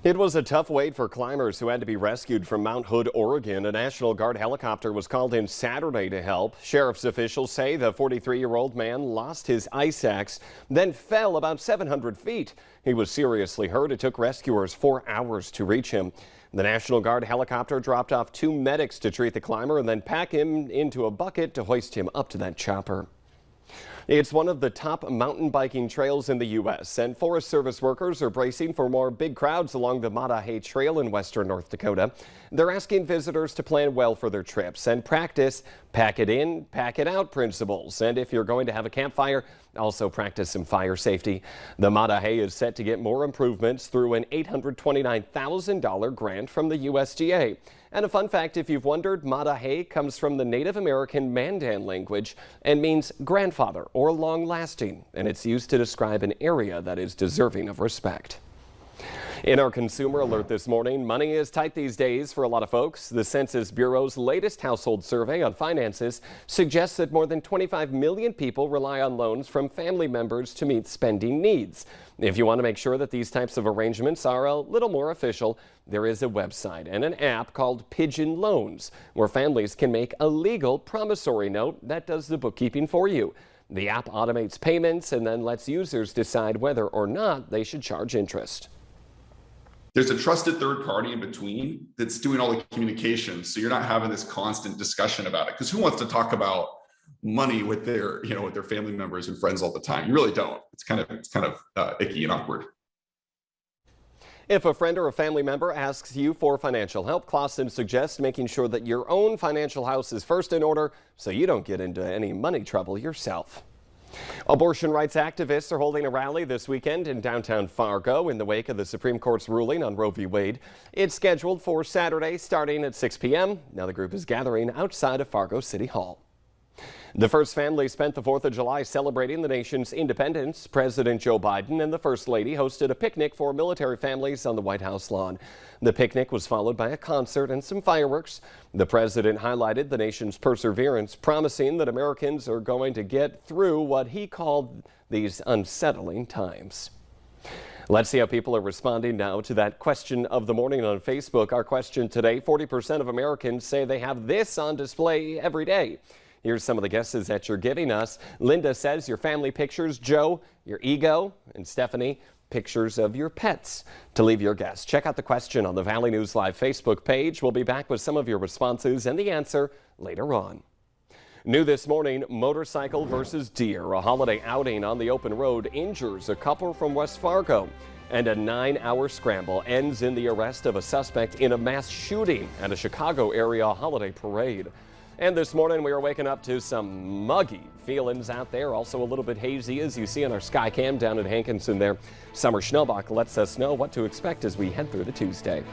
It was a tough wait for climbers who had to be rescued from Mount Hood, Oregon. A National Guard helicopter was called in Saturday to help. Sheriff's officials say the 43-year-old man lost his ice axe, then fell about 700 feet. He was seriously hurt. It took rescuers 4 hours to reach him. The National Guard helicopter dropped off 2 medics to treat the climber and then pack him into a bucket to hoist him up to that chopper. It's one of the top mountain biking trails in the U.S., and Forest Service workers are bracing for more big crowds along the Madah Trail in western North Dakota. They're asking visitors to plan well for their trips and practice pack it in, pack it out principles. And if you're going to have a campfire, also practice some fire safety. The Madah is set to get more improvements through an $829,000 grant from the USDA. And a fun fact, if you've wondered, Madah comes from the Native American Mandan language and means grandfather or long-lasting, and it's used to describe an area that is deserving of respect. In our consumer alert this morning, money is tight these days for a lot of folks. The Census Bureau's latest household survey on finances suggests that more than 25 million people rely on loans from family members to meet spending needs. If you want to make sure that these types of arrangements are a little more official, there is a website and an app called Pigeon Loans, where families can make a legal promissory note that does the bookkeeping for you. The app automates payments and then lets users decide whether or not they should charge interest. There's a trusted third party in between that's doing all the communication. So you're not having this constant discussion about it, because who wants to talk about money with their, with their family members and friends all the time? You really don't. It's kind of icky and awkward. If a friend or a family member asks you for financial help, Clausen suggests making sure that your own financial house is first in order so you don't get into any money trouble yourself. Abortion rights activists are holding a rally this weekend in downtown Fargo in the wake of the Supreme Court's ruling on Roe v. Wade. It's scheduled for Saturday starting at 6 p.m. Now the group is gathering outside of Fargo City Hall. The first family spent the 4th of July celebrating the nation's independence. President Joe Biden and the First Lady hosted a picnic for military families on the White House lawn. The picnic was followed by a concert and some fireworks. The president highlighted the nation's perseverance, promising that Americans are going to get through what he called these unsettling times. Let's see how people are responding now to that question of the morning on Facebook. Our question today, 40% of Americans say they have this on display every day. Here's some of the guesses that you're giving us. Linda says your family pictures, Joe, your ego, and Stephanie, pictures of your pets. To leave your guess, check out the question on the Valley News Live Facebook page. We'll be back with some of your responses and the answer later on. New this morning, motorcycle versus deer. A holiday outing on the open road injures a couple from West Fargo. And a 9-hour scramble ends in the arrest of a suspect in a mass shooting at a Chicago area holiday parade. And this morning we are waking up to some muggy feelings out there, also a little bit hazy as you see on our sky cam down at Hankinson there. Summer Schnellbach lets us know what to expect as we head through the Tuesday.